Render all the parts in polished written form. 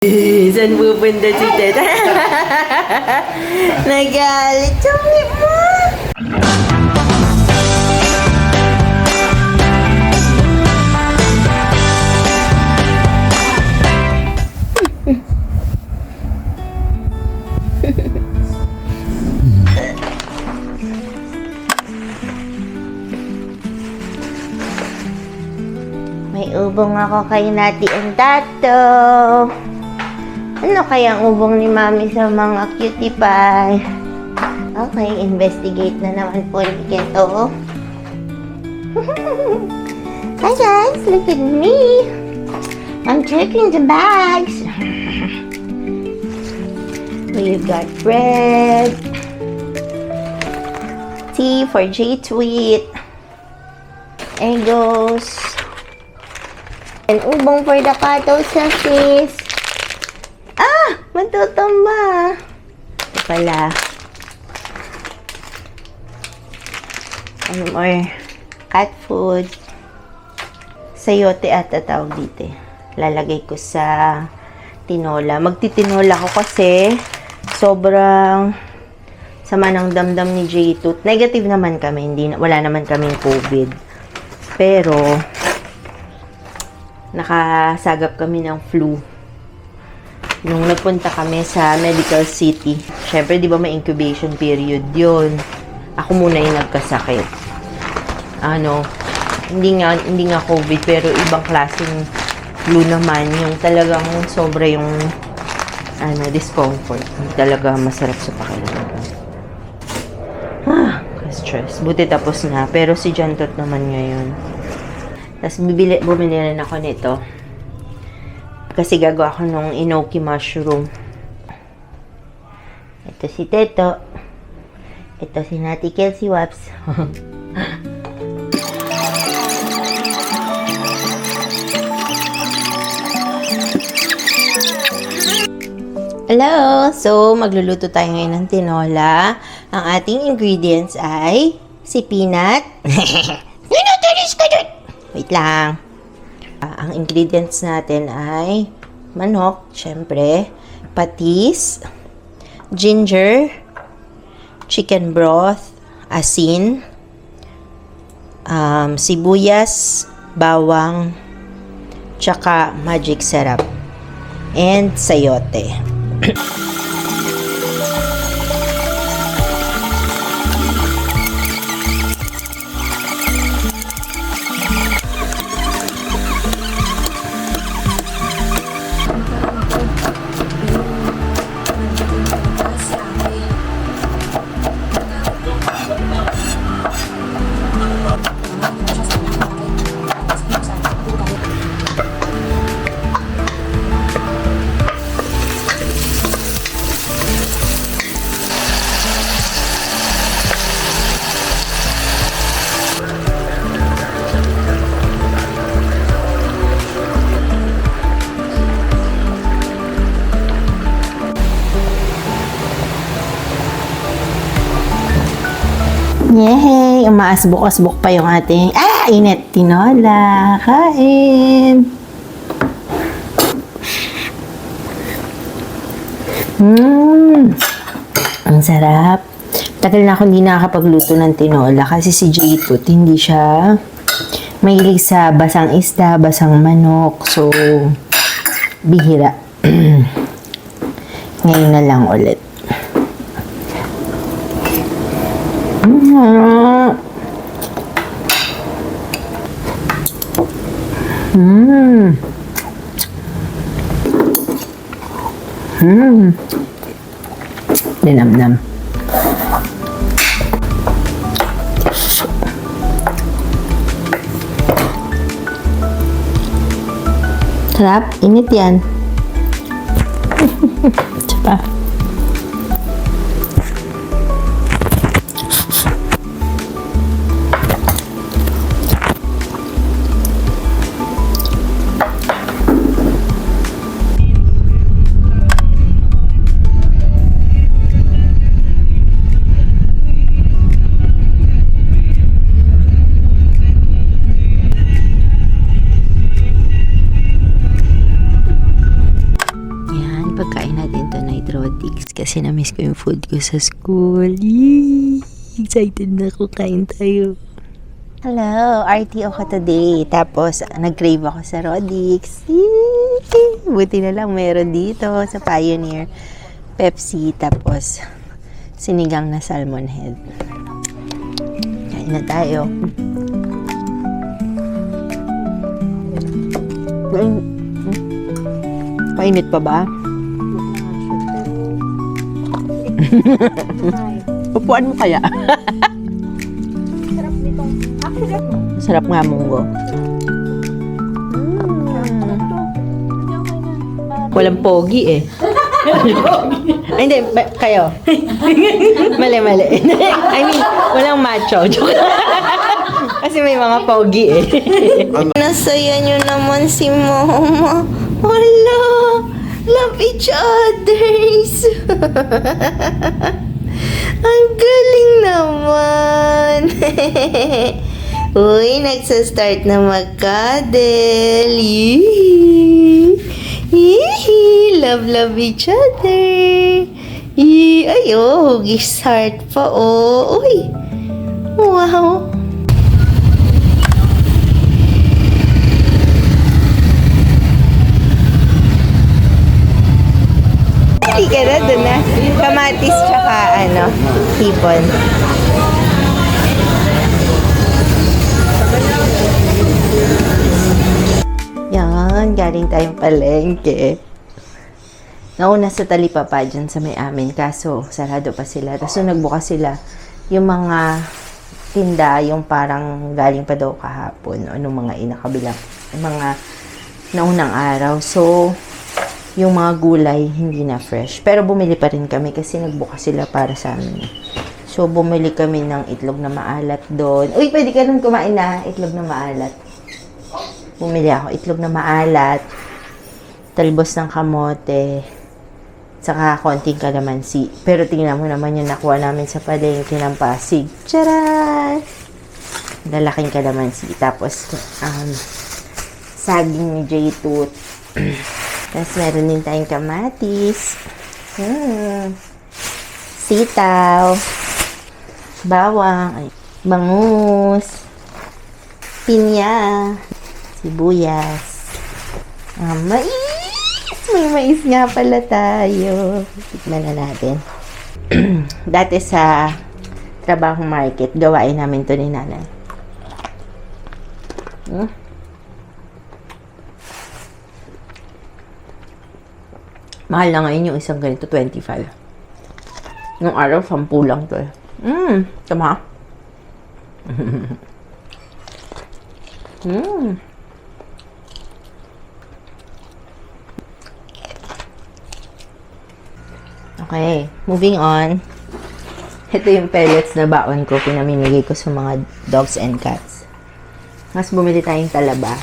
Saan pupunta si Teta? Nagalit kami mo! May ubong ako kay Nati and Tato. Ano kaya ang ubong ni Mami sa mga cutie pie? Okay, investigate na naman po ni Keto. Hi guys, look at me. I'm checking the bags. We've got bread, tea for J-Tweet, Egos, and ubong for the Kato Sis. Matutamba. Ito pala. Ano more? Cat food. Sayote ata tawag dito. Lalagay ko sa tinola. Magtitinola ko kasi sobrang sama ng damdam ni J-Tooth. Negative naman kami. Wala naman kaming COVID. Pero nakasagap kami ng flu. Nung nagpunta kami sa Medical City, syempre, di ba may incubation period yun. Ako muna yung nagkasakit. Hindi nga COVID, pero ibang klaseng flu naman. Yung talagang sobra yung, discomfort. Talaga masarap sa pakiramdam. Stress. Buti tapos na. Pero si Jantot naman ngayon. Tapos bumili rin ako nito. Kasi gagawa ako nung enoki mushroom. Ito si Teto. Ito si Nati Kelsey Waps. Hello! So, magluluto tayo ngayon ng tinola. Ang ating ingredients ay si peanut. Ninutulis ka dun! Wait lang. Ang ingredients natin ay manok, syempre, patis, ginger, chicken broth, asin, sibuyas, bawang, tsaka magic syrup, and sayote. Yehey! Umaasbok-asbok pa yung ating init tinola. Kain! Ang sarap. Tagal na ako hindi nakakapagluto ng tinola kasi si J-Tooth hindi siya mahilig sa basang isda, basang manok. So, bihira. Ngayon na lang ulit. Dinamnam. Sarap, init yan. Tsaka. Pagkain natin tonight, Rodix. Kasi na-miss ko yung food ko sa school. Yee! Excited na ako. Kain tayo. Hello, RTO ka today. Tapos, nag-crave ako sa Rodix. Yee! Buti na lang meron dito sa Pioneer. Pepsi, tapos sinigang na salmon head. Kain na tayo. Painit pa ba? Upuan mo kaya? Sarap nitong. Actually, Sarap nga munggo. Walang pogi eh. Ay, hindi. Kayo. Mali. I mean, walang macho. Joke. Kasi may mga pogi eh. Nasaya nyo naman si mama. Wala. Love each others. Ang galing naman. Uy, nagsastart na mag-cuddle. Yee! Yee! Love each other. Yee! Ay, oh, hugis heart pa, oh. Uy! Wow! Hindi ka na doon na. Kamatis tsaka hipon. Yan, galing tayong palengke. Nauna sa Talipapa dyan sa may amin, kaso sarado pa sila. Tapos nung nagbukas sila, yung mga tinda, yung parang galing pa daw kahapon, o nung mga inakabilang, yung mga naunang araw. So, yung mga gulay, hindi na fresh. Pero bumili pa rin kami kasi nagbukas sila para sa amin. So, bumili kami ng itlog na maalat doon. Uy, pwede ka rin kumain na itlog na maalat. Bumili ako itlog na maalat, talbos ng kamote, saka konting kalamansi. Pero tingnan mo naman yung nakuha namin sa palengke ng Pasig. Tcharan! Lalaking kalamansi. Tapos, saging ni J-Tooth. Tapos meron din tayong kamatis. Sitaw. Bawang. Bangus. Pinya. Sibuyas. Mais! May mais nga pala tayo. Tikman na natin. Dati sa trabaho market, gawain namin to ni nanay. Mahal na ngayon yung isang ganito, 25. Nung araw, 10 lang to eh. Tama. Okay, moving on. Ito yung pellets na baon ko, pinamimigay ko sa mga dogs and cats. Mas bumili tayong talaba.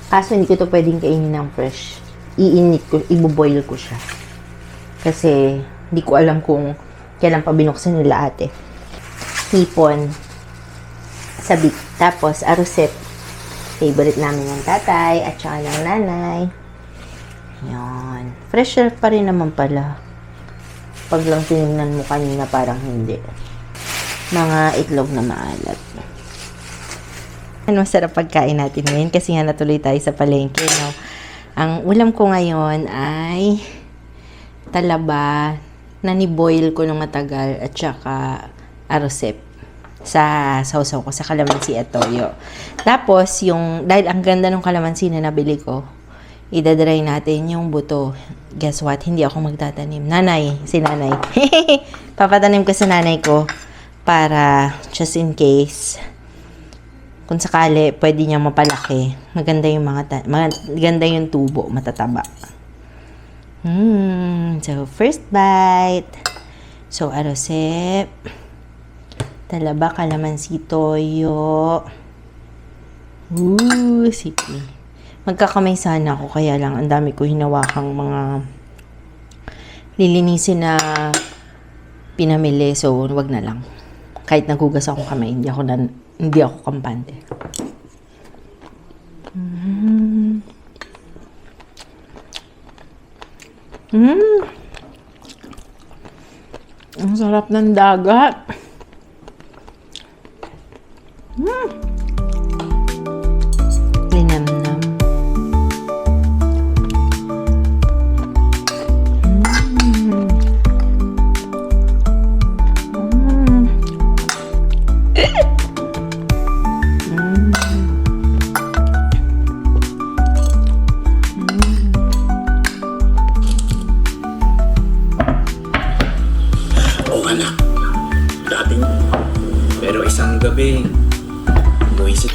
Kaso hindi ko to pwedeng kainin ng fresh. Iinit ko, iboboil ko siya. Kasi hindi ko alam kung kailan pa binuksan nila ate. Hipon. Sabik. Tapos aruset. Favorite namin ng tatay at saka ng nanay. Yan. Fresher pa rin naman pala. Pag lang tinignan mo kanina, parang hindi. Mga itlog na maalat. Masarap pagkain natin ngayon kasi nga natuloy tayo sa palengke. No? Ang ulam ko ngayon ay talaba na ni-boil ko ng matagal at saka arosep sa sausaw ko sa kalamansi at toyo. Tapos, dahil ang ganda ng kalamansi na nabili ko, idadry natin yung buto. Guess what? Hindi ako magtatanim. Si nanay. Papatanim ko sa nanay ko para just in case kung sakali pwede niyang mapalaki. Maganda yung maganda yung tubo, matataba. So first bite. So arosep, talaba, kalamansi, toyo. Sige. Magkakamay sana ako, kaya lang ang dami ko hinawakang mga lilinisin na pinamili, so wag na lang. Kahit nagugas ako kamay, hindi ako kampante. Ang sarap ng dagat. Linamnam. Oo anak, dating. Pero isang gabi, buwisit.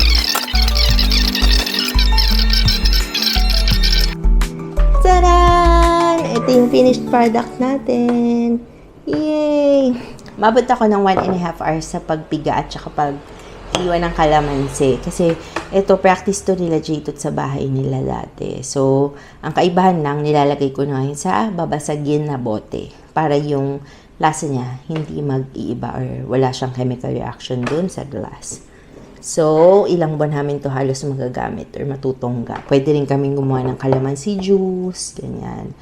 Taran! Ito yung finished product natin. Yay! Mabot ako ng 1.5 hours sa pagpiga at saka pag-iwan ng kalamansi. Kasi ito, practice to nila Jaytot sa bahay nila dati. So, ang kaibahan lang, nilalagay ko na ngayon sa babasagin na bote. Para yung lasa niya hindi mag-iiba or wala siyang chemical reaction dun sa glass. So, ilang buwan namin to halos magagamit or matutungga. Pwede rin kaming gumawa ng calamansi juice, ganyan.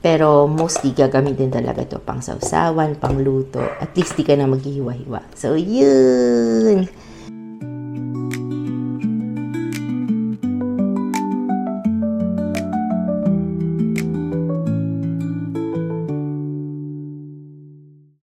Pero mostly gagamitin talaga to pang sausawan, pang luto. At least di ka na maghihiwa-hiwa. So, yun!